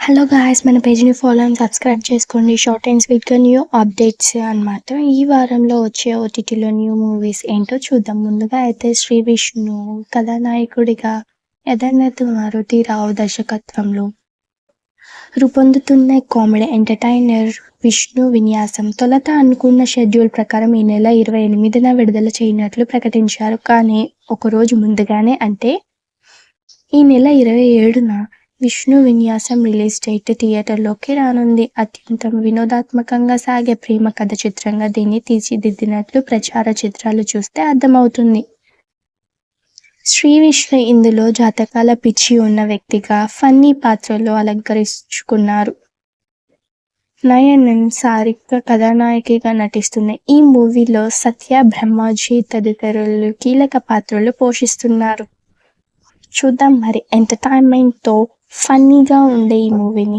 Hello guys, మన పేజ్ని follow and subscribe చేసుకోండి. Short and స్వీట్గా న్యూ అప్డేట్స్ అనమాట. ఈ వారంలో వచ్చే ఓటీటీలో న్యూ మూవీస్ ఏంటో చూద్దాం. ముందుగా అయితే శ్రీ విష్ణు కథానాయకుడిగా యదనత్ మారుతీరావు దర్శకత్వంలో రూపొందుతున్న కామెడీ ఎంటర్టైనర్ విష్ణు విన్యాసం తొలుత అనుకున్న షెడ్యూల్ ప్రకారం ఈ నెల 28న విడుదల చేయనున్నట్లు ప్రకటించారు. కానీ ఒకరోజు ముందుగానే, అంటే ఈ నెల 27న విష్ణు విన్యాసం రిలీజ్ డేట్ థియేటర్లోకి రానుంది. అత్యంత వినోదాత్మకంగా సాగే ప్రేమ కథ చిత్రంగా దీన్ని తీర్చిదిద్దినట్లు ప్రచార చిత్రాలు చూస్తే అర్థమవుతుంది. శ్రీ విష్ణు ఇందులో జాతకాల పిచ్చి ఉన్న వ్యక్తిగా ఫన్నీ పాత్రలో అలంకరించుకున్నారు. నయనన్ సారిక కథానాయికగా నటిస్తున్న ఈ మూవీలో సత్య బ్రహ్మాజీ తదితరులు కీలక పాత్రలు పోషిస్తున్నారు. చూద్దాం మరి ఎంటర్టైన్మెంట్తో ఫన్నీగా ఉండే ఈ మూవీని.